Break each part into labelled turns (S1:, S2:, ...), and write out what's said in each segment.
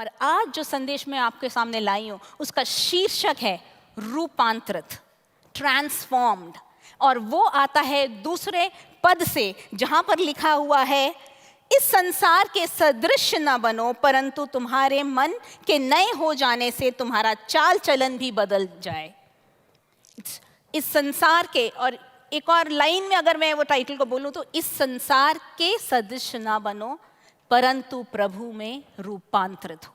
S1: और आज जो संदेश मैं आपके सामने लाई हूँ उसका शीर्षक है रूपांतरित, ट्रांसफॉर्म्ड। और वो आता है दूसरे पद से, जहां पर लिखा हुआ है, इस संसार के सदृश न बनो परंतु तुम्हारे मन के नए हो जाने से तुम्हारा चाल चलन भी बदल जाए। इस संसार के, और एक और लाइन में अगर मैं वो टाइटल को बोलूं तो, इस संसार के सदृश न बनो परंतु प्रभु में रूपांतरित हो।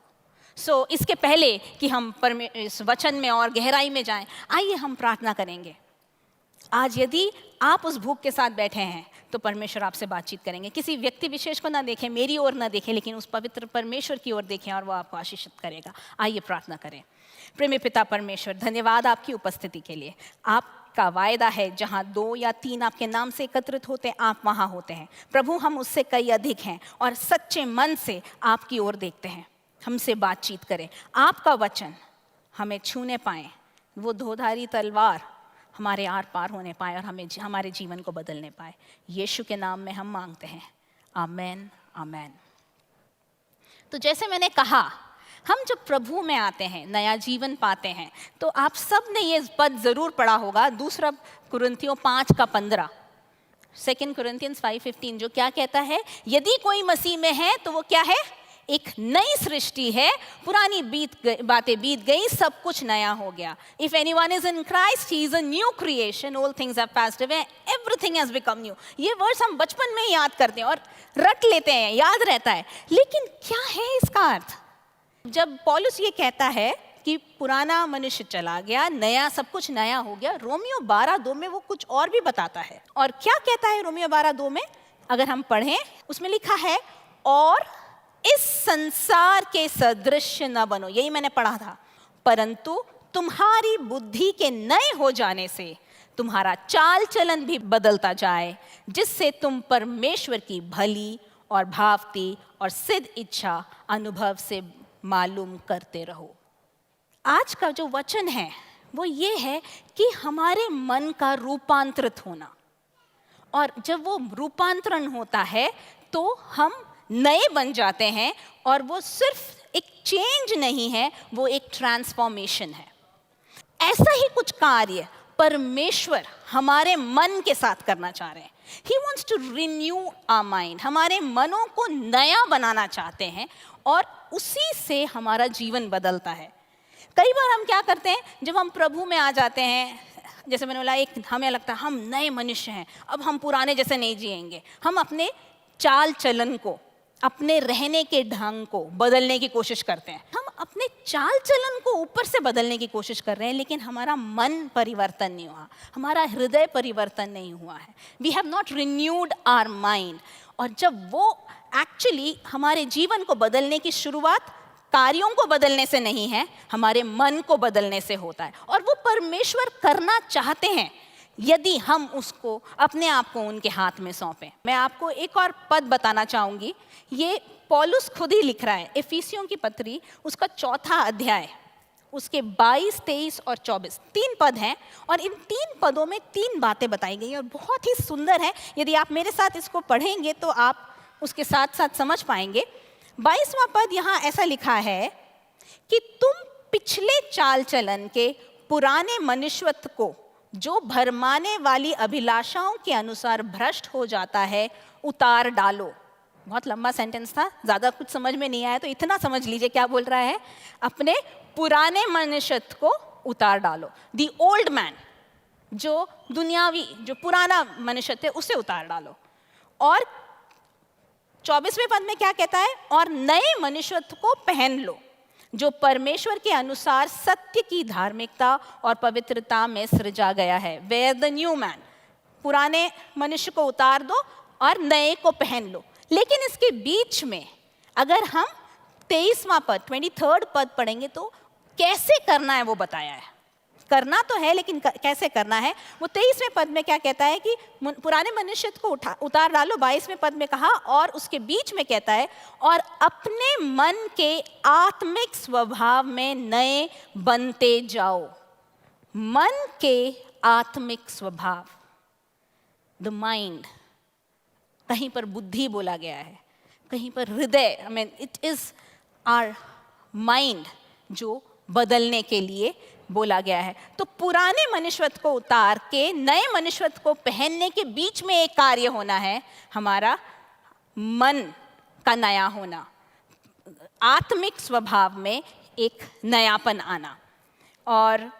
S1: इसके पहले कि हम इस वचन में और गहराई में जाएं, आइए हम प्रार्थना करेंगे। आज यदि आप उस भूख के साथ बैठे हैं तो परमेश्वर आपसे बातचीत करेंगे। किसी व्यक्ति विशेष को ना देखें, मेरी ओर ना देखें, लेकिन उस पवित्र परमेश्वर की ओर देखें और वो आपको आशीषित करेगा। आइए प्रार्थना करें। प्रेमी पिता परमेश्वर, धन्यवाद आपकी उपस्थिति के लिए। आपका वायदा है, जहाँ 2 या 3 आपके नाम से एकत्रित होते हैं, आप वहाँ होते हैं। प्रभु, हम उससे कई अधिक हैं और सच्चे मन से आपकी ओर देखते हैं। हमसे बातचीत करें, आपका वचन हमें छूने पाए, वो दोधारी तलवार हमारे आर पार होने पाए और हमें हमारे जीवन को बदलने पाए। यीशु के नाम में हम मांगते हैं, आमेन, आमेन। तो जैसे मैंने कहा, हम जब प्रभु में आते हैं, नया जीवन पाते हैं, तो आप सब ने ये पद जरूर पढ़ा होगा, 2 कुरिन्थियों 5:15, 2 Corinthians 5:15, जो क्या कहता है, यदि कोई मसीह में है तो वो क्या है, एक नई सृष्टि है, पुरानी बातें बीत गई, सब कुछ नया हो गया। If anyone is in Christ, he is a new creation, all things have passed away, everything has become new। ये वर्ड्स हम बचपन में ही याद करते हैं और रट लेते हैं, याद रहता है, लेकिन क्या है इसका अर्थ? जब पौलुस ये कहता है कि पुराना मनुष्य चला गया, नया, सब कुछ नया हो गया, रोमियो 12:2 में वो कुछ और भी बताता है। और क्या कहता है रोमियो 12:2 में? अगर हम पढ़ें, उसमें लिखा है, और इस संसार के सदृश न बनो, यही मैंने पढ़ा था, परंतु तुम्हारी बुद्धि के नए हो जाने से तुम्हारा चाल चलन भी बदलता जाए, जिससे तुम परमेश्वर की भली और भावती और सिद्ध इच्छा अनुभव से मालूम करते रहो। आज का जो वचन है वो ये है कि हमारे मन का रूपांतरित होना, और जब वो रूपांतरण होता है तो हम नए बन जाते हैं, और वो सिर्फ एक चेंज नहीं है, वो एक ट्रांसफॉर्मेशन है। ऐसा ही कुछ कार्य परमेश्वर हमारे मन के साथ करना चाह रहे हैं। He wants to renew our mind, हमारे मनों को नया बनाना चाहते हैं, और उसी से हमारा जीवन बदलता है। कई बार हम क्या करते हैं, जब हम प्रभु में आ जाते हैं, जैसे मैंने बोला, एक हमें लगता है हम नए मनुष्य हैं, अब हम पुराने जैसे नहीं जिएंगे। हम अपने चाल चलन को, अपने रहने के ढंग को बदलने की कोशिश करते हैं। हम अपने चाल चलन को ऊपर से बदलने की कोशिश कर रहे हैं, लेकिन हमारा मन परिवर्तन नहीं हुआ, हमारा हृदय परिवर्तन नहीं हुआ है। We have not renewed our mind. और जब वो एक्चुअली हमारे जीवन को बदलने की शुरुआत कार्यों को बदलने से नहीं है, हमारे मन को बदलने से होता है। और वो परमेश्वर करना चाहते हैं यदि हम उसको, अपने आप को उनके हाथ में सौंपें। मैं आपको एक और पद बताना चाहूँगी, ये पौलुस खुद ही लिख रहा है, इफिसियों की पत्री, उसका 4 अध्याय, उसके 22, 23 और 24, 3 पद हैं, और इन 3 पदों में 3 बातें बताई गई और बहुत ही सुंदर है। यदि आप मेरे साथ इसको पढ़ेंगे तो आप उसके साथ साथ समझ पाएंगे। 22वां पद यहाँ ऐसा लिखा है कि तुम पिछले चाल चलन के पुराने मनुष्यत्व को, जो भरमाने वाली अभिलाषाओं के अनुसार भ्रष्ट हो जाता है, उतार डालो। बहुत लंबा सेंटेंस था, ज़्यादा कुछ समझ में नहीं आया तो इतना समझ लीजिए क्या बोल रहा है, अपने पुराने मनुष्यत्व को उतार डालो। दी ओल्ड मैन, जो दुनियावी, जो पुराना मनुष्यत्व है, उसे उतार डालो। और 24वें पद में क्या कहता है, और नए मनुष्यत्व को पहन लो, जो परमेश्वर के अनुसार सत्य की धार्मिकता और पवित्रता में सृजा गया है। वेयर द न्यू मैन, पुराने मनुष्य को उतार दो और नए को पहन लो। लेकिन इसके बीच में अगर हम 23वां पद, 23rd पद पढ़ेंगे तो कैसे करना है वो बताया है। करना तो है, लेकिन कैसे करना है वो 23वें पद में क्या कहता है कि पुराने मनुष्य को उतार डालो। 22वें पद में कहा, और उसके बीच में कहता है, और अपने मन के आत्मिक स्वभाव में नए बनते जाओ। मन के आत्मिक स्वभाव, द माइंड, कहीं पर बुद्धि बोला गया है, कहीं पर हृदय। I mean it is our mind जो बदलने के लिए बोला गया है। तो पुराने मनुष्यत्व को उतार के नए मनुष्यत्व को पहनने के बीच में एक कार्य होना है, हमारा मन का नया होना, आत्मिक स्वभाव में एक नयापन आना। और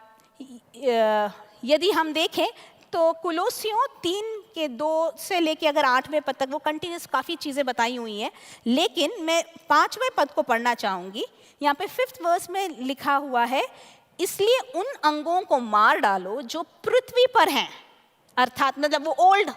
S1: यदि हम देखें तो कुलोसियों 3:2 से लेके अगर 8वें पद तक वो कंटिन्यूस काफ़ी चीज़ें बताई हुई हैं, लेकिन मैं 5वें पद को पढ़ना चाहूँगी। यहाँ पे 5th वर्स में लिखा हुआ है, इसलिए उन अंगों को मार डालो जो पृथ्वी पर हैं, अर्थात मतलब वो ओल्ड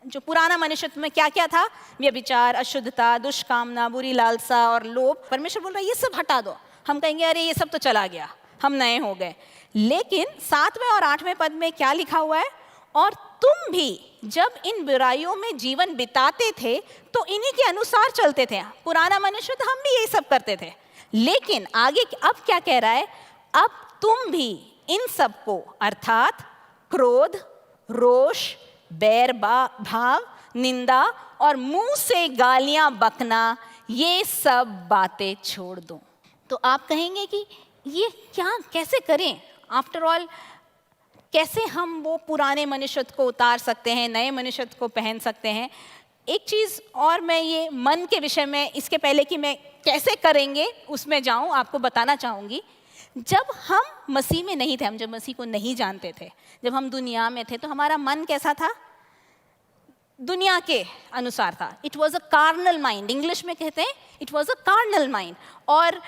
S1: जो पुराना मनुष्यत्व में क्या क्या था, व्यभिचार, अशुद्धता, दुष्कामना, बुरी लालसा और लोभ। परमेश्वर बोल रहा है ये सब हटा दो। हम कहेंगे अरे ये सब तो चला गया, हम नए हो गए। लेकिन 7वें और 8वें पद में क्या लिखा हुआ है, और तुम भी जब इन बुराइयों में जीवन बिताते थे तो इन्हीं के अनुसार चलते थे। पुराना मनुष्य तो हम भी यही सब करते थे, लेकिन आगे अब क्या कह रहा है, अब तुम भी इन सब को अर्थात क्रोध, रोष, बैर भाव, निंदा और मुंह से गालियां बकना, ये सब बातें छोड़ दो। तो आप कहेंगे कि ये क्या कैसे करें? आफ्टर ऑल कैसे हम वो पुराने मनुष्यत्व को उतार सकते हैं, नए मनुष्यत्व को पहन सकते हैं? एक चीज़ और मैं ये मन के विषय में, इसके पहले कि मैं कैसे करेंगे उसमें जाऊं, आपको बताना चाहूँगी। जब हम मसीह में नहीं थे, हम जब मसीह को नहीं जानते थे, जब हम दुनिया में थे, तो हमारा मन कैसा था? दुनिया के अनुसार था। It was a carnal mind, English में कहते हैं it was a carnal mind. और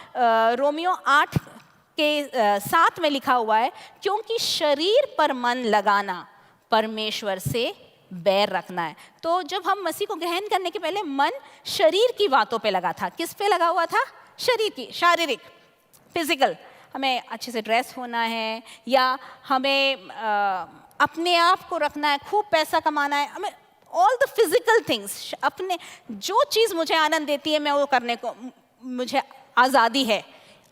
S1: रोमियो 8:7 में लिखा हुआ है, क्योंकि शरीर पर मन लगाना परमेश्वर से बैर रखना है। तो जब हम मसीह को ग्रहण करने के पहले मन शरीर की बातों पे लगा था। किस पे लगा हुआ था? शरीर की, शारीरिक, फिजिकल। हमें अच्छे से ड्रेस होना है, या हमें अपने आप को रखना है, खूब पैसा कमाना है, हमें ऑल द फिजिकल थिंग्स, अपने जो चीज़ मुझे आनंद देती है मैं वो करने को, मुझे आज़ादी है।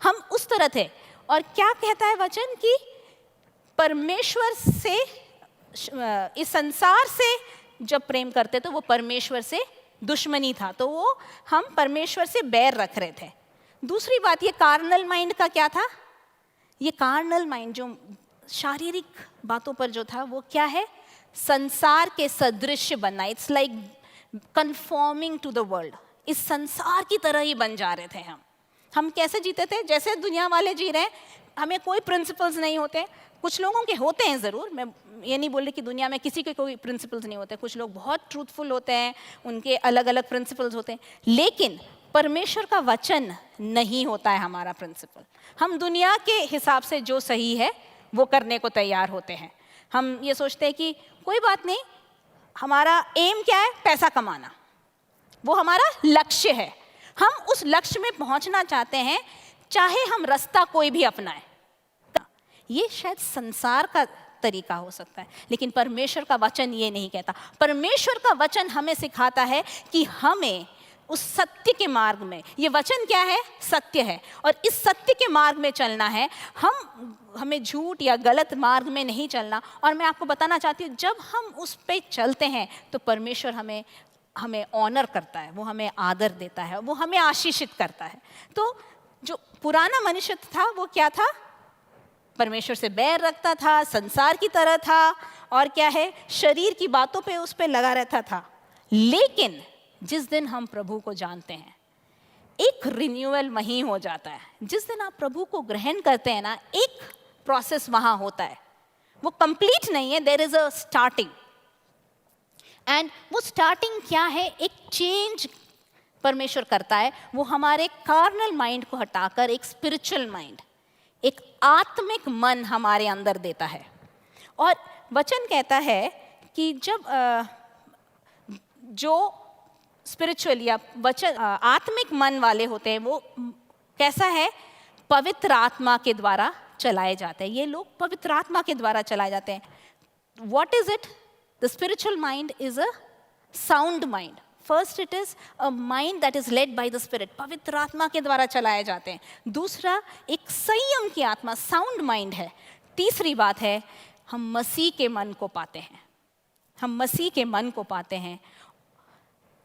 S1: हम उस तरह थे। और क्या कहता है वचन कि परमेश्वर से, इस संसार से जब प्रेम करते तो वो परमेश्वर से दुश्मनी था, तो वो हम परमेश्वर से बैर रख रहे थे। दूसरी बात, ये कार्नल माइंड का क्या था? ये कार्नल माइंड जो शारीरिक बातों पर जो था, वो क्या है? संसार के सदृश बनना। It's like conforming to the world. इस संसार की तरह ही बन जा रहे थे हम कैसे जीते थे? जैसे दुनिया वाले जी रहे हैं। हमें कोई प्रिंसिपल्स नहीं होते। कुछ लोगों के होते हैं ज़रूर, मैं ये नहीं बोल रही कि दुनिया में किसी के कोई प्रिंसिपल्स नहीं होते। कुछ लोग बहुत ट्रूथफुल होते हैं, उनके अलग अलग प्रिंसिपल्स होते हैं, लेकिन परमेश्वर का वचन नहीं होता है हमारा प्रिंसिपल। हम दुनिया के हिसाब से जो सही है वो करने को तैयार होते हैं। हम ये सोचते हैं कि कोई बात नहीं, हमारा एम क्या है? पैसा कमाना, वो हमारा लक्ष्य है। हम उस लक्ष्य में पहुंचना चाहते हैं, चाहे हम रास्ता कोई भी अपनाएं। ये शायद संसार का तरीका हो सकता है, लेकिन परमेश्वर का वचन ये नहीं कहता। परमेश्वर का वचन हमें सिखाता है कि हमें उस सत्य के मार्ग में, ये वचन क्या है? सत्य है, और इस सत्य के मार्ग में चलना है। हमें झूठ या गलत मार्ग में नहीं चलना। और मैं आपको बताना चाहती हूँ, जब हम उस पे चलते हैं तो परमेश्वर हमें ऑनर करता है, वो हमें आदर देता है, वो हमें आशीषित करता है। तो जो पुराना मनुष्य था वो क्या था? परमेश्वर से बैर रखता था, संसार की तरह था, और क्या है? शरीर की बातों पे उस पे लगा रहता था। लेकिन जिस दिन हम प्रभु को जानते हैं, एक रिन्यूअल वहीं हो जाता है। जिस दिन आप प्रभु को ग्रहण करते हैं ना, एक प्रोसेस वहां होता है। वो कंप्लीट नहीं है, there is a starting. And वो स्टार्टिंग क्या है? एक चेंज परमेश्वर करता है। वो हमारे कार्नल माइंड को हटाकर एक स्पिरिचुअल माइंड, एक आत्मिक मन हमारे अंदर देता है। और वचन कहता है कि जब जो स्पिरिचुअल या वचन आत्मिक मन वाले होते हैं, वो कैसा है? पवित्र आत्मा के द्वारा चलाए जाते हैं। ये लोग पवित्र आत्मा के द्वारा चलाए जाते हैं। What is it? The spiritual mind is a sound mind. First it is a mind that is led by the spirit, पवित्र आत्मा के द्वारा चलाए जाते हैं। दूसरा, एक संयम की आत्मा, साउंड माइंड है। तीसरी बात है, हम मसीह के मन को पाते हैं। हम मसीह के मन को पाते हैं।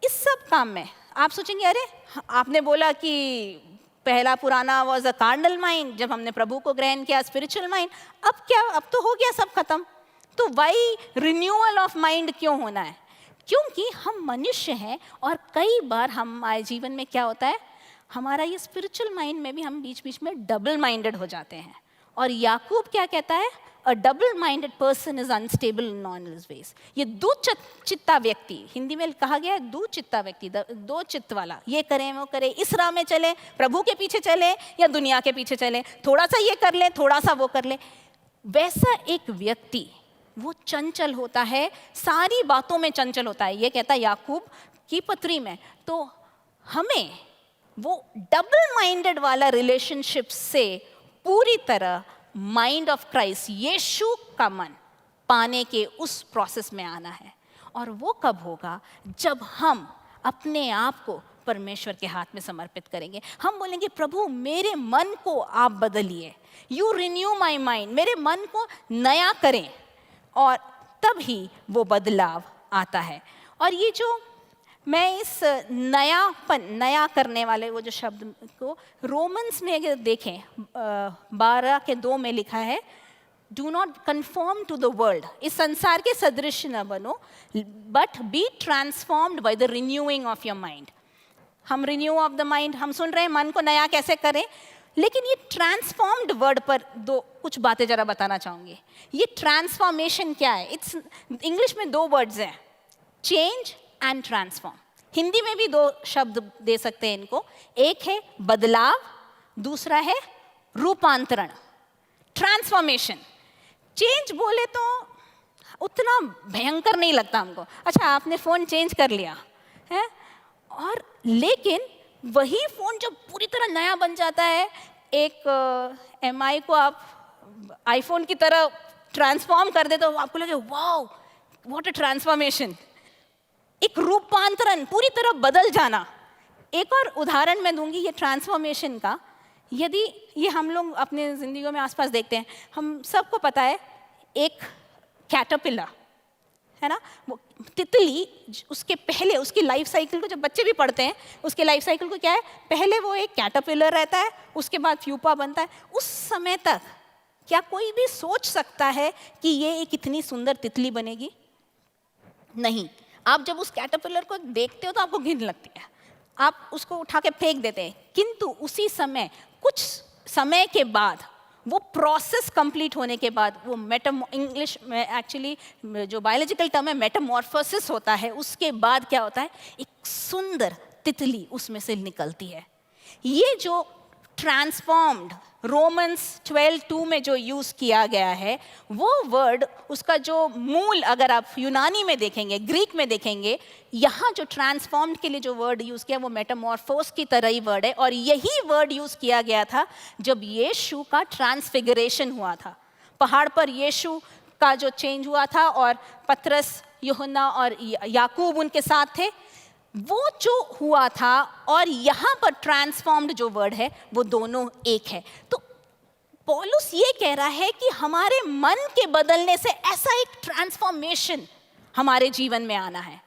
S1: इस सब काम में आप सोचेंगे, अरे आपने बोला कि पहला पुराना वॉज अ कार्नल माइंड, जब हमने प्रभु को ग्रहण किया स्पिरिचुअल माइंड। अब क्या, अब तो हो गया सब खत्म। तो वाई रिन्यूअल ऑफ माइंड क्यों होना है? क्योंकि हम मनुष्य हैं और कई बार हमारे जीवन में क्या होता है, हमारा ये स्पिरिचुअल माइंड में भी हम बीच बीच में डबल माइंडेड हो जाते हैं। और याकूब क्या कहता है, अ double minded person is unstable in all his veg. ये दो चित्ता व्यक्ति, हिंदी में कहा गया है दो चित्ता व्यक्ति, दो चित्त वाला, ये करें वो करें, इस राह में चले, प्रभु के पीछे चले या दुनिया के पीछे चले, थोड़ा सा ये कर ले थोड़ा सा वो कर ले। वैसा एक व्यक्ति वो चंचल होता है, सारी बातों में चंचल होता है, ये कहता है याकूब की पत्री में। तो हमें वो डबल माइंडेड वाला रिलेशनशिप से पूरी तरह माइंड ऑफ क्राइस्ट, यीशु का मन पाने के उस प्रोसेस में आना है। और वो कब होगा, जब हम अपने आप को परमेश्वर के हाथ में समर्पित करेंगे। हम बोलेंगे प्रभु मेरे मन को आप बदलिए, यू रिन्यू माई माइंड, मेरे मन को नया करें, और तब ही वो बदलाव आता है। और ये जो मैं इस नयापन, नया करने वाले वो जो शब्द को रोमन्स में अगर देखें 12:2 में लिखा है, do not conform to the world, इस संसार के सदृश न बनो, but be transformed by the renewing of your mind. हम रिन्यू ऑफ द माइंड, हम सुन रहे हैं मन को नया कैसे करें, लेकिन ये ट्रांसफॉर्म्ड वर्ड पर कुछ बातें जरा बताना चाहूँगी। ये ट्रांसफॉर्मेशन क्या है? इट्स इंग्लिश में 2 वर्ड्स हैं, चेंज एंड ट्रांसफॉर्म। हिंदी में भी 2 शब्द दे सकते हैं इनको, एक है बदलाव, दूसरा है रूपांतरण, ट्रांसफॉर्मेशन। चेंज बोले तो उतना भयंकर नहीं लगता हमको, अच्छा आपने फ़ोन चेंज कर लिया है, और लेकिन वही फ़ोन जब पूरी तरह नया बन जाता है, एक MI को आप आईफोन की तरह ट्रांसफॉर्म कर दे तो आपको लगे वाओ व्हाट अ ट्रांसफॉर्मेशन, एक रूपांतरण, पूरी तरह बदल जाना। एक और उदाहरण मैं दूंगी ये ट्रांसफॉर्मेशन का। यदि ये हम लोग अपने ज़िंदगियों में आसपास देखते हैं, हम सबको पता है एक कैटरपिलर है ना, वो तितली, उसके पहले उसकी लाइफ साइकिल को जब बच्चे भी पढ़ते हैं, उसके लाइफ साइकिल को क्या है, पहले वो एक कैटरपिलर रहता है, उसके बाद प्यूपा बनता है। उस समय तक क्या कोई भी सोच सकता है कि ये एक इतनी सुंदर तितली बनेगी? नहीं। आप जब उस कैटरपिलर को देखते हो तो आपको घिन लगती है, आप उसको उठा के फेंक देते हैं। किंतु उसी समय, कुछ समय के बाद, वो प्रोसेस कंप्लीट होने के बाद, वो इंग्लिश में एक्चुअली जो बायोलॉजिकल टर्म है मेटामॉर्फोसिस होता है, उसके बाद क्या होता है, एक सुंदर तितली उसमें से निकलती है। ये जो ट्रांसफॉर्म्ड रोमन्स 12:2 में जो यूज़ किया गया है, वो वर्ड, उसका जो मूल अगर आप यूनानी में देखेंगे, ग्रीक में देखेंगे, यहाँ जो ट्रांसफॉर्म्ड के लिए जो वर्ड यूज़ किया वो मेटामॉर्फोस की तरह ही वर्ड है। और यही वर्ड यूज़ किया गया था जब यीशु का ट्रांसफिगरेशन हुआ था। पहाड़ पर यीशु का जो चेंज हुआ था और पतरस, यूहन्ना और याकूब उनके साथ थे, वो जो हुआ था और यहाँ पर ट्रांसफॉर्म्ड जो वर्ड है वो दोनों एक है। तो पौलुस ये कह रहा है कि हमारे मन के बदलने से ऐसा एक ट्रांसफॉर्मेशन हमारे जीवन में आना है।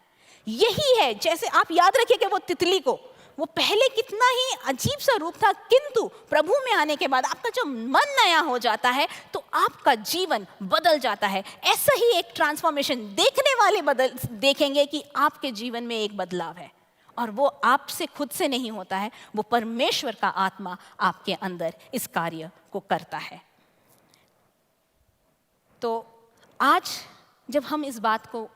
S1: यही है, जैसे आप याद रखिए कि वो तितली को, वो पहले कितना ही अजीब सा रूप था, किंतु प्रभु में आने के बाद आपका जो मन नया हो जाता है तो आपका जीवन बदल जाता है। ऐसा ही एक ट्रांसफॉर्मेशन देखने वाले देखेंगे कि आपके जीवन में एक बदलाव है, और वो आपसे खुद से नहीं होता है, वो परमेश्वर का आत्मा आपके अंदर इस कार्य को करता है। तो आज जब हम इस बात को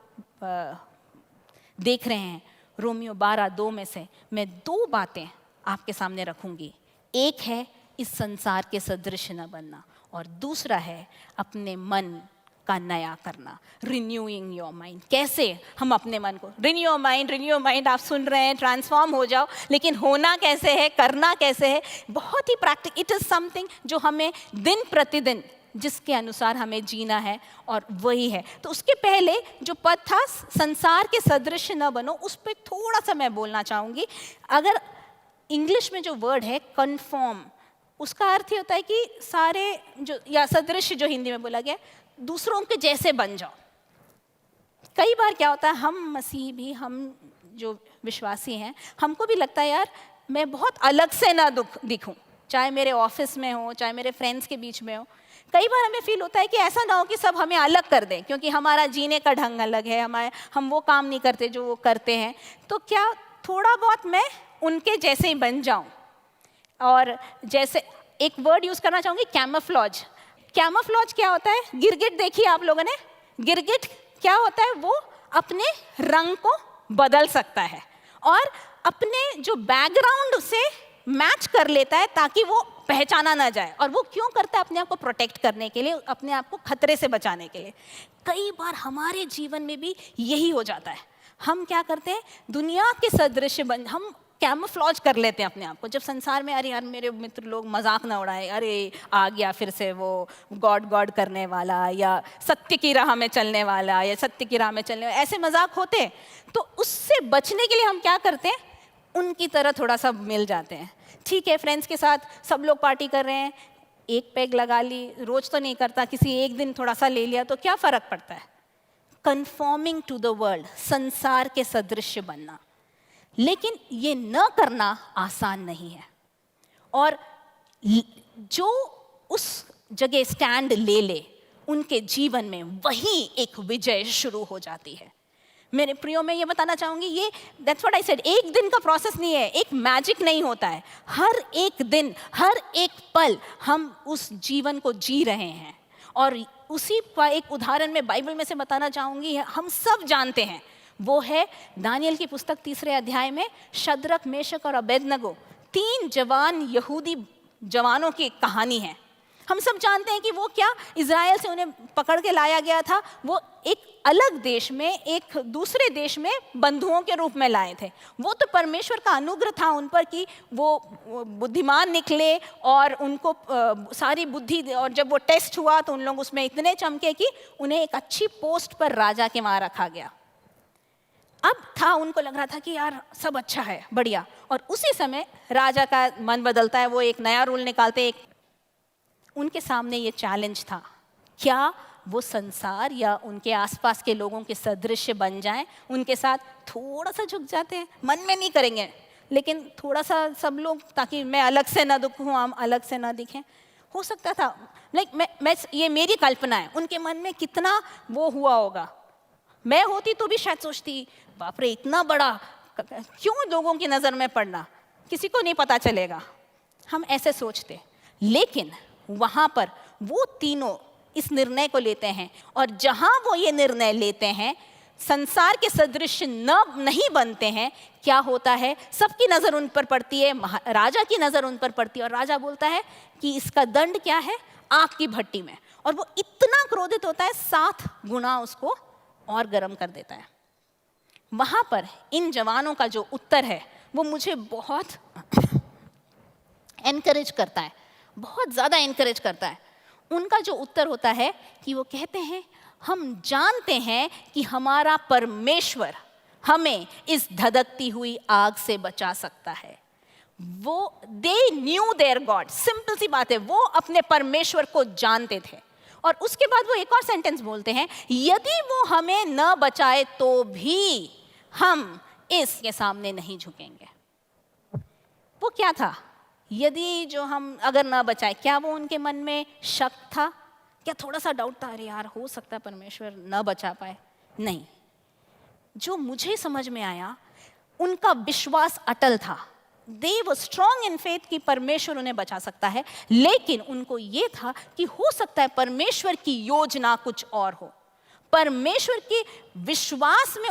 S1: देख रहे हैं, रोमियो 12:2 में से मैं 2 बातें आपके सामने रखूंगी। एक है इस संसार के सदृश न बनना, और दूसरा है अपने मन का नया करना, रिन्यूइंग योर माइंड। कैसे हम अपने मन को रिन्यू माइंड, आप सुन रहे हैं ट्रांसफॉर्म हो जाओ, लेकिन होना कैसे है, करना कैसे है? बहुत ही प्रैक्टिकल, इट इज़ समथिंग जो हमें दिन प्रतिदिन जिसके अनुसार हमें जीना है, और वही है। तो उसके पहले जो पद था संसार के सदृश न बनो, उस पर थोड़ा सा मैं बोलना चाहूँगी। अगर इंग्लिश में जो वर्ड है कन्फॉर्म, उसका अर्थ ये होता है कि सारे जो, या सदृश जो हिंदी में बोला गया, दूसरों के जैसे बन जाओ। कई बार क्या होता है, हम मसीह भी, हम जो विश्वासी हैं, हमको भी लगता है यार मैं बहुत अलग से ना दिखूं, चाहे मेरे ऑफिस में हो, चाहे मेरे फ्रेंड्स के बीच में हो। कई बार हमें फील होता है कि ऐसा ना हो कि सब हमें अलग कर दें, क्योंकि हमारा जीने का ढंग अलग है, हम वो काम नहीं करते जो वो करते हैं। तो क्या थोड़ा बहुत मैं उनके जैसे ही बन जाऊं? और जैसे एक वर्ड यूज करना चाहूंगी, कैमोफ्लेज। कैमोफ्लेज क्या होता है? गिरगिट देखिए आप लोगों ने, गिरगिट क्या होता है? वो अपने रंग को बदल सकता है और अपने जो बैकग्राउंड से मैच कर लेता है ताकि वो पहचाना ना जाए। और वो क्यों करता है? अपने आप को प्रोटेक्ट करने के लिए, अपने आप को खतरे से बचाने के लिए। कई बार हमारे जीवन में भी यही हो जाता है। हम क्या करते हैं? दुनिया के सदृश हम कैमोफ्लेज कर लेते हैं अपने आप को। जब संसार में, अरे यार मेरे मित्र लोग मजाक ना उड़ाए, अरे आ गया फिर से वो गॉड गॉड करने वाला, या सत्य की राह में चलने वाला, या सत्य की राह में चलने वाला, ऐसे मजाक होते हैं। तो उससे बचने के लिए हम क्या करते हैं? उनकी तरह थोड़ा सा मिल जाते हैं। ठीक है, फ्रेंड्स के साथ सब लोग पार्टी कर रहे हैं, एक पैग लगा ली, रोज तो नहीं करता, किसी एक दिन थोड़ा सा ले लिया, तो क्या फर्क पड़ता है? कन्फॉर्मिंग टू द वर्ल्ड, संसार के सदृश बनना। लेकिन ये न करना आसान नहीं है। और जो उस जगह स्टैंड ले ले, उनके जीवन में वही एक विजय शुरू हो जाती है। मेरे प्रियो, मैं ये बताना चाहूंगी, ये दैट्स व्हाट आई सेड, एक दिन का प्रोसेस नहीं है, एक मैजिक नहीं होता है। हर एक दिन, हर एक पल हम उस जीवन को जी रहे हैं। और उसी का एक उदाहरण मैं बाइबल में से बताना चाहूंगी, हम सब जानते हैं। वो है दानियल की पुस्तक 3 अध्याय में शद्रक, मेशक और अबेदनगो, 3 जवान यहूदी जवानों की कहानी है। हम सब जानते हैं कि वो क्या, इज़राइल से उन्हें पकड़ के लाया गया था। वो एक अलग देश में, एक दूसरे देश में बंधुओं के रूप में लाए थे। वो तो परमेश्वर का अनुग्रह था उन पर कि वो बुद्धिमान निकले और उनको सारी बुद्धि, और जब वो टेस्ट हुआ तो उन लोग उसमें इतने चमके कि उन्हें एक अच्छी पोस्ट पर राजा के वहाँ रखा गया। अब था, उनको लग रहा था कि यार सब अच्छा है, बढ़िया। और उसी समय राजा का मन बदलता है, वो एक नया रूल निकालते। उनके सामने ये चैलेंज था, क्या वो संसार या उनके आसपास के लोगों के सदृश बन जाएं, उनके साथ थोड़ा सा झुक जाते हैं, मन में नहीं करेंगे लेकिन थोड़ा सा सब लोग, ताकि मैं अलग से ना दिखूं, हम अलग से ना दिखें। हो सकता था, मैं ये मेरी कल्पना है, उनके मन में कितना वो हुआ होगा। मैं होती तो भी शायद सोचती, बाप रे इतना बड़ा, क्यों लोगों की नज़र में पड़ना, किसी को नहीं पता चलेगा, हम ऐसे सोचते। लेकिन वहाँ पर वो तीनों इस निर्णय को लेते हैं, और जहाँ वो ये निर्णय लेते हैं, संसार के सदृश नहीं बनते हैं। क्या होता है? सबकी नज़र उन पर पड़ती है, राजा की नज़र उन पर पड़ती है, और राजा बोलता है कि इसका दंड क्या है? आग की भट्टी में। और वो इतना क्रोधित होता है, 7 गुना उसको और गर्म कर देता है। वहाँ पर इन जवानों का जो उत्तर है वो मुझे बहुत एनकरेज करता है, बहुत ज़्यादा एनकरेज करता है। उनका जो उत्तर होता है कि वो कहते हैं, हम जानते हैं कि हमारा परमेश्वर हमें इस धधकती हुई आग से बचा सकता है। वो they knew their God, simple सी बात है, वो अपने परमेश्वर को जानते थे। और उसके बाद वो एक और सेंटेंस बोलते हैं, यदि वो हमें न बचाए तो भी हम इसके सामने नहीं झुकेंगे। वो क्या था? यदि जो हम अगर ना बचाए, क्या वो उनके मन में शक था? क्या थोड़ा सा डाउट था, अरे यार हो सकता है परमेश्वर न बचा पाए? नहीं, जो मुझे समझ में आया, उनका विश्वास अटल था। They were strong in faith कि परमेश्वर उन्हें बचा सकता है। लेकिन उनको ये था कि हो सकता है परमेश्वर की योजना कुछ और हो। परमेश्वर के विश्वास में,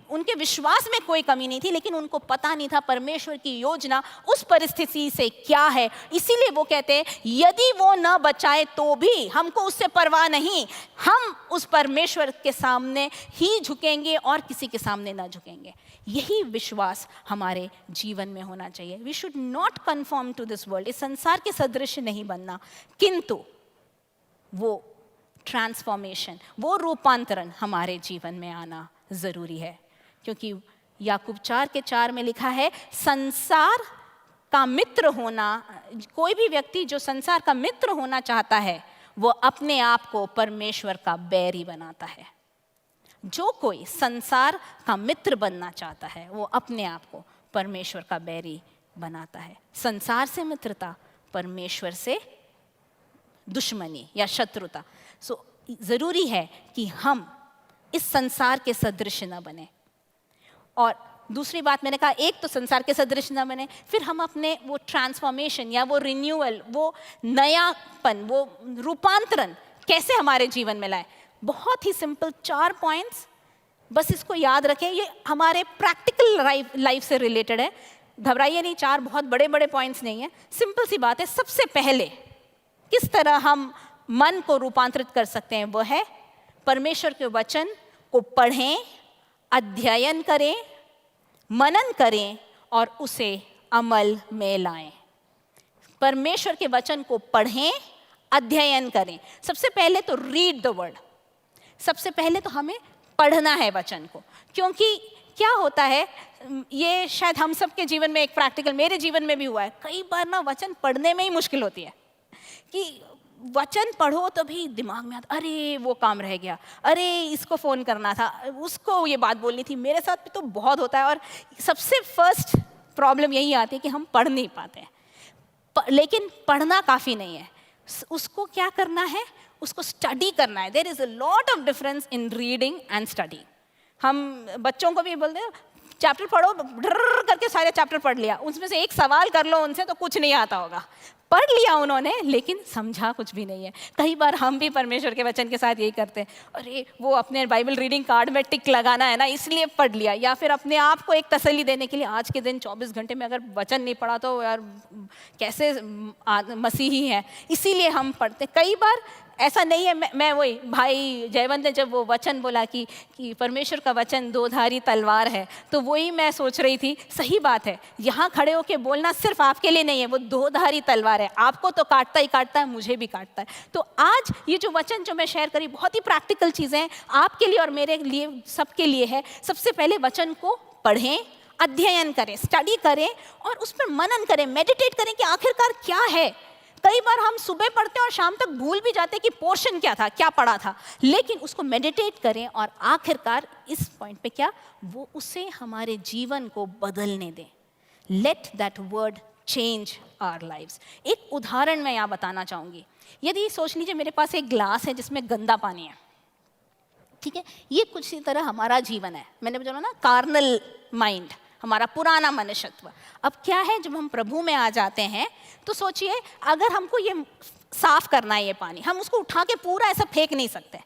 S1: उनके विश्वास में कोई कमी नहीं थी, लेकिन उनको पता नहीं था परमेश्वर की योजना उस परिस्थिति से क्या है। इसीलिए वो कहते हैं, यदि वो न बचाए तो भी हमको उससे परवाह नहीं, हम उस परमेश्वर के सामने ही झुकेंगे और किसी के सामने ना झुकेंगे। यही विश्वास हमारे जीवन में होना चाहिए। We should not conform to this world, इस संसार के सदृश नहीं बनना, किंतु वो ट्रांसफॉर्मेशन, वो रूपांतरण हमारे जीवन में आना जरूरी है। क्योंकि याकूब 4:4 में लिखा है, संसार का मित्र होना, कोई भी व्यक्ति जो संसार का मित्र होना चाहता है वो अपने आप को परमेश्वर का बैरी बनाता है। जो कोई संसार का मित्र बनना चाहता है वो अपने आप को परमेश्वर का बैरी बनाता है। संसार से मित्रता, परमेश्वर से दुश्मनी या शत्रुता। सो जरूरी है कि हम इस संसार के सदृश न बने। और दूसरी बात मैंने कहा, एक तो संसार के सदृश न बने, फिर हम अपने वो ट्रांसफॉर्मेशन या वो रिन्यूअल, वो नयापन, वो रूपांतरण कैसे हमारे जीवन में लाए। बहुत ही सिंपल 4 पॉइंट्स, बस इसको याद रखें। ये हमारे प्रैक्टिकल लाइफ से रिलेटेड है, घबराइए नहीं। 4 बहुत बड़े बड़े पॉइंट्स नहीं है, सिंपल सी बात है। सबसे पहले किस तरह हम मन को रूपांतरित कर सकते हैं, वो है परमेश्वर के वचन को पढ़ें, अध्ययन करें, मनन करें और उसे अमल में लाएं। परमेश्वर के वचन को पढ़ें, अध्ययन करें। सबसे पहले तो रीड द वर्ड। सबसे पहले तो हमें पढ़ना है वचन को, क्योंकि क्या होता है, ये शायद हम सब के जीवन में एक प्रैक्टिकल, मेरे जीवन में भी हुआ है। कई बार ना वचन पढ़ने में ही मुश्किल होती है कि वचन पढ़ो तो भी दिमाग में आता, अरे वो काम रह गया, अरे इसको फ़ोन करना था, उसको ये बात बोलनी थी। मेरे साथ भी तो बहुत होता है। और सबसे फर्स्ट प्रॉब्लम यही आती है कि हम पढ़ नहीं पाते हैं। लेकिन पढ़ना काफ़ी नहीं है, उसको क्या करना है, उसको स्टडी करना है। There is a lot of difference in reading and study. हम बच्चों को भी बोलते हैं चैप्टर पढ़ो, ढर्र करके सारे चैप्टर पढ़ लिया, उसमें से एक सवाल कर लो उनसे तो कुछ नहीं आता होगा। पढ़ लिया उन्होंने लेकिन समझा कुछ भी नहीं है। कई बार हम भी परमेश्वर के वचन के साथ यही करते हैं, अरे वो अपने बाइबल रीडिंग कार्ड में टिक लगाना है ना, इसलिए पढ़ लिया। या फिर अपने आप को एक तसल्ली देने के लिए, आज के दिन 24 घंटे में अगर वचन नहीं पढ़ा तो यार कैसे मसीही हैं, इसीलिए हम पढ़ते। कई बार ऐसा नहीं है। मैं वही भाई जयवंत ने जब वो वचन बोला कि परमेश्वर का वचन 2-धारी तलवार है, तो वही मैं सोच रही थी, सही बात है। यहाँ खड़े होके बोलना सिर्फ आपके लिए नहीं है, वो 2-धारी तलवार है। आपको तो काटता ही काटता है, मुझे भी काटता है। तो आज ये जो वचन जो मैं शेयर करी, बहुत ही प्रैक्टिकल चीज़ें हैं आपके लिए और मेरे लिए, सबके लिए है। सबसे पहले वचन को पढ़ें, अध्ययन करें, स्टडी करें और उस पर मनन करें, मेडिटेट करें कि आखिरकार क्या है। कई बार हम सुबह पढ़ते हैं और शाम तक भूल भी जाते हैं कि पोर्शन क्या था, क्या पढ़ा था। लेकिन उसको मेडिटेट करें और आखिरकार इस पॉइंट पे क्या, वो उसे हमारे जीवन को बदलने दें। Let that word change our lives. एक उदाहरण मैं यहाँ बताना चाहूँगी। यदि सोच लीजिए मेरे पास एक ग्लास है जिसमें गंदा पानी है, ठीक है, ये कुछ इसी तरह हमारा जीवन है। मैंने बोला ना, कार्नल माइंड, हमारा पुराना मनुष्यत्व। अब क्या है, जब हम प्रभु में आ जाते हैं तो सोचिए, अगर हमको ये साफ करना है ये पानी, हम उसको उठा के पूरा ऐसा फेंक नहीं सकते,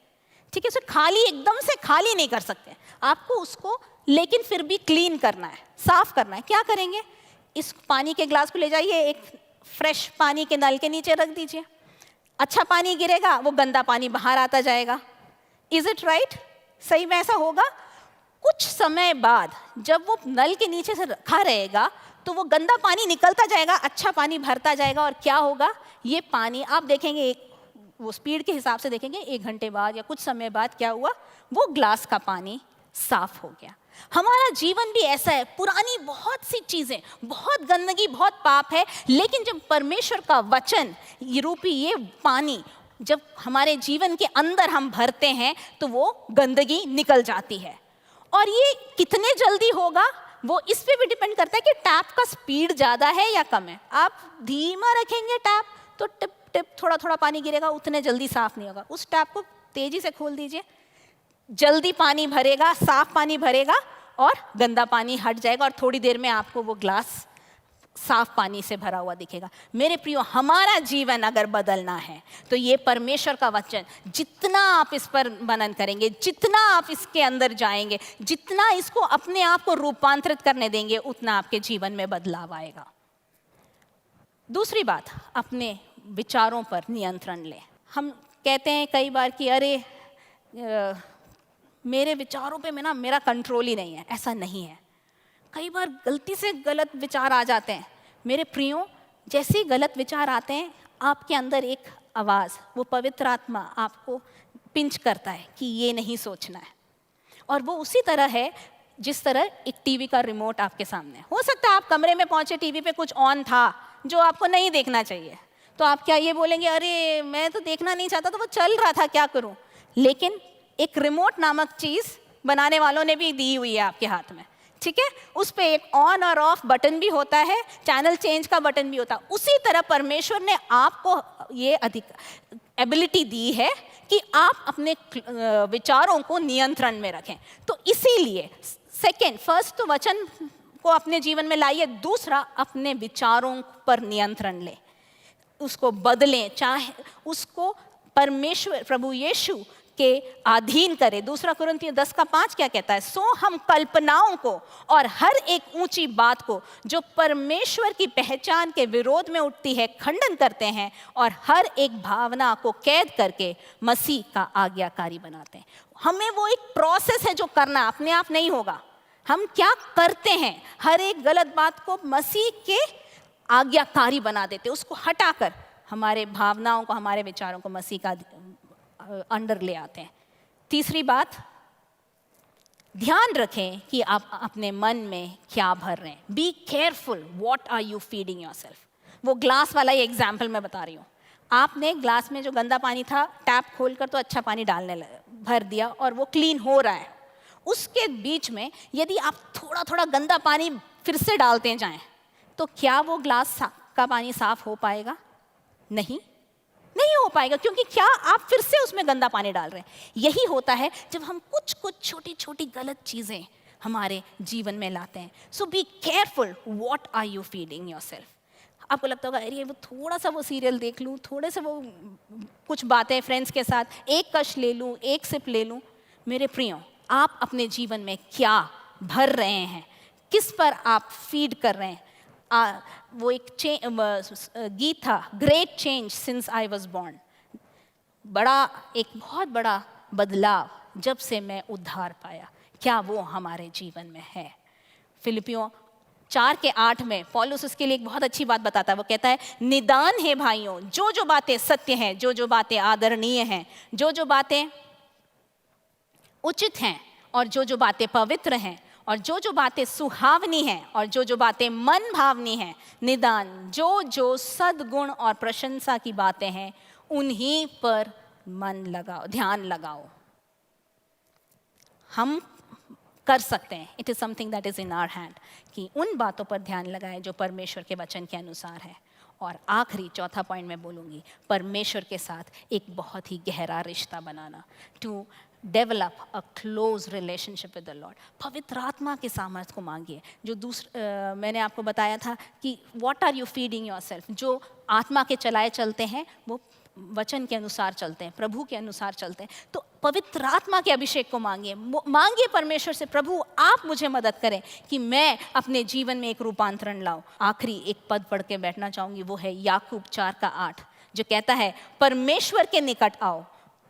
S1: ठीक है, उसे खाली एकदम से खाली नहीं कर सकते। आपको उसको लेकिन फिर भी क्लीन करना है, साफ करना है। क्या करेंगे, इस पानी के ग्लास को ले जाइए, एक फ्रेश पानी के नल के नीचे रख दीजिए। अच्छा पानी गिरेगा, वो गंदा पानी बाहर आता जाएगा। Is it right? सही में ऐसा होगा? कुछ समय बाद जब वो नल के नीचे से रखा रहेगा तो वो गंदा पानी निकलता जाएगा, अच्छा पानी भरता जाएगा। और क्या होगा, ये पानी आप देखेंगे, वो स्पीड के हिसाब से देखेंगे, 1 घंटे बाद या कुछ समय बाद क्या हुआ, वो ग्लास का पानी साफ हो गया। हमारा जीवन भी ऐसा है। पुरानी बहुत सी चीजें, बहुत गंदगी, बहुत पाप है, लेकिन जब परमेश्वर का वचन रूपी ये पानी जब हमारे जीवन के अंदर हम भरते हैं तो वो गंदगी निकल जाती है। और ये कितने जल्दी होगा, वो इस पे भी डिपेंड करता है कि टैप का स्पीड ज़्यादा है या कम है। आप धीमा रखेंगे टैप तो टिप टिप थोड़ा थोड़ा पानी गिरेगा, उतने जल्दी साफ नहीं होगा। उस टैप को तेजी से खोल दीजिए, जल्दी पानी भरेगा, साफ पानी भरेगा और गंदा पानी हट जाएगा और थोड़ी देर में आपको वो ग्लास साफ पानी से भरा हुआ दिखेगा। मेरे प्रियो, हमारा जीवन अगर बदलना है तो ये परमेश्वर का वचन, जितना आप इस पर मनन करेंगे, जितना आप इसके अंदर जाएंगे, जितना इसको अपने आप को रूपांतरित करने देंगे, उतना आपके जीवन में बदलाव आएगा। दूसरी बात, अपने विचारों पर नियंत्रण लें। हम कहते हैं कई बार कि अरे मेरे विचारों पे मेरा कंट्रोल ही नहीं है। ऐसा नहीं है। कई बार गलती से गलत विचार आ जाते हैं। मेरे प्रियो, जैसे ही गलत विचार आते हैं, आपके अंदर एक आवाज़, वो पवित्र आत्मा आपको पिंच करता है कि ये नहीं सोचना है। और वो उसी तरह है जिस तरह एक टीवी का रिमोट आपके सामने। हो सकता है आप कमरे में पहुंचे, टीवी पे कुछ ऑन था जो आपको नहीं देखना चाहिए, तो आप क्या ये बोलेंगे, अरे मैं तो देखना नहीं चाहता, तो वो चल रहा था, क्या करूं। लेकिन एक रिमोट नामक चीज़ बनाने वालों ने भी दी हुई है आपके हाथ में, ठीक है, उस पे एक ऑन और ऑफ बटन भी होता है, चैनल चेंज का बटन भी होता है। उसी तरह परमेश्वर ने आपको ये एबिलिटी दी है कि आप अपने विचारों को नियंत्रण में रखें। तो इसीलिए फर्स्ट तो वचन को अपने जीवन में लाइए, दूसरा अपने विचारों पर नियंत्रण लें, उसको बदलें, चाहे उसको परमेश्वर प्रभु यीशु के अधीन करें। दूसरा कुरिन्थियों 10:5 क्या कहता है? सो हम कल्पनाओं को और हर एक ऊंची बात को जो परमेश्वर की पहचान के विरोध में उठती है खंडन करते हैं और हर एक भावना को कैद करके मसीह का आज्ञाकारी बनाते हैं। हमें वो एक प्रोसेस है जो करना अपने आप नहीं होगा। हम क्या करते हैं, हर एक गलत बात को मसीह के आज्ञाकारी बना देते, उसको हटाकर हमारे भावनाओं को, हमारे विचारों को मसीह का अंडर ले आते हैं। तीसरी बात, ध्यान रखें कि आप अपने मन में क्या भर रहे हैं। Be careful what are you feeding yourself. वो ग्लास वाला ही एग्जाम्पल मैं बता रही हूँ। आपने ग्लास में जो गंदा पानी था, टैप खोलकर तो अच्छा पानी भर दिया और वो क्लीन हो रहा है। उसके बीच में यदि आप थोड़ा थोड़ा गंदा पानी फिर से डालते जाएं, तो क्या वो ग्लास का पानी साफ हो पाएगा? नहीं हो पाएगा, क्योंकि क्या आप फिर से उसमें गंदा पानी डाल रहे हैं। यही होता है जब हम कुछ छोटी छोटी गलत चीजें हमारे जीवन में लाते हैं। So be careful what are you feeding yourself. आपको लगता होगा अरे वो थोड़ा सा वो सीरियल देख लूँ, थोड़े से वो कुछ बातें फ्रेंड्स के साथ, एक कश ले लूँ, एक सिप ले लूँ। मेरे प्रियो, आप अपने जीवन में क्या भर रहे हैं, किस पर आप फीड कर रहे हैं? वो एक गीत था, great change since I was born. एक बहुत बड़ा बदलाव जब से मैं उद्धार पाया, क्या वो हमारे जीवन में है? फिलिपियों 4:8 में पौलुस उसके लिए एक बहुत अच्छी बात बताता है। वो कहता है, निदान है भाइयों, जो जो बातें सत्य हैं, जो जो बातें आदरणीय हैं, जो जो बातें उचित हैं, और जो जो बातें पवित्र हैं, और जो जो बातें सुहावनी हैं, और जो जो बातें मन भावनी हैं, निदान जो जो सद्गुण और प्रशंसा की बातें हैं, उन्हीं पर मन लगाओ, ध्यान लगाओ। हम कर सकते हैं, it is something that is in our hand, कि उन बातों पर ध्यान लगाएं जो परमेश्वर के वचन के अनुसार है। और आखिरी चौथा पॉइंट मैं बोलूँगी, परमेश्वर के साथ एक बहुत ही गहरा रिश्ता बनाना, to develop a close relationship with the Lord. पवित्र आत्मा के सामर्थ्य को मांगिए। जो मैंने आपको बताया था कि what are you feeding yourself, जो आत्मा के चलाए चलते हैं वो वचन के अनुसार चलते हैं, प्रभु के अनुसार चलते हैं। तो पवित्र आत्मा के अभिषेक को मांगिए परमेश्वर से, प्रभु आप मुझे मदद करें कि मैं अपने जीवन में एक रूपांतरण लाऊं। आखिरी एक पद पढ़ के बैठना चाहूंगी, वो है याकूब 4:8, जो कहता है, परमेश्वर के निकट आओ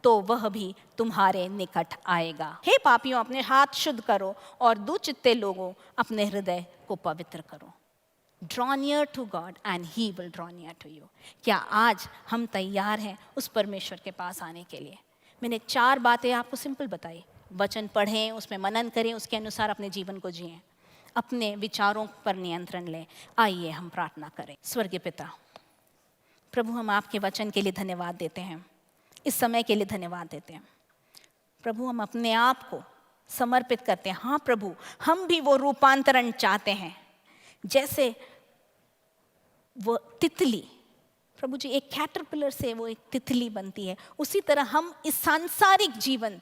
S1: तो वह भी तुम्हारे निकट आएगा। हे पापियों, अपने हाथ शुद्ध करो और दुचित्ते लोगों अपने हृदय को पवित्र करो। Draw near to God and He will draw near to you। क्या आज हम तैयार हैं उस परमेश्वर के पास आने के लिए? मैंने 4 बातें आपको सिंपल बताई। वचन पढ़ें, उसमें मनन करें, उसके अनुसार अपने जीवन को जिएं, अपने विचारों पर नियंत्रण लें। आइए हम प्रार्थना करें। स्वर्गीय पिता, प्रभु हम आपके वचन के लिए धन्यवाद देते हैं, इस समय के लिए धन्यवाद देते हैं। प्रभु हम अपने आप को समर्पित करते हैं। हाँ प्रभु, हम भी वो रूपांतरण चाहते हैं, जैसे वो तितली, प्रभु जी, एक कैटरपिलर से वो एक तितली बनती है, उसी तरह हम इस सांसारिक जीवन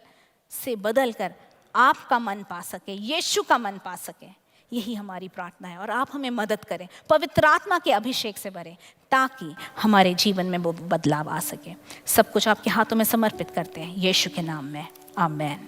S1: से बदलकर आपका मन पा सके, यीशु का मन पा सके। यही हमारी प्रार्थना है और आप हमें मदद करें, पवित्र आत्मा के अभिषेक से भरें, ताकि हमारे जीवन में वो बदलाव आ सके। सब कुछ आपके हाथों में समर्पित करते हैं, यीशु के नाम में, आमीन।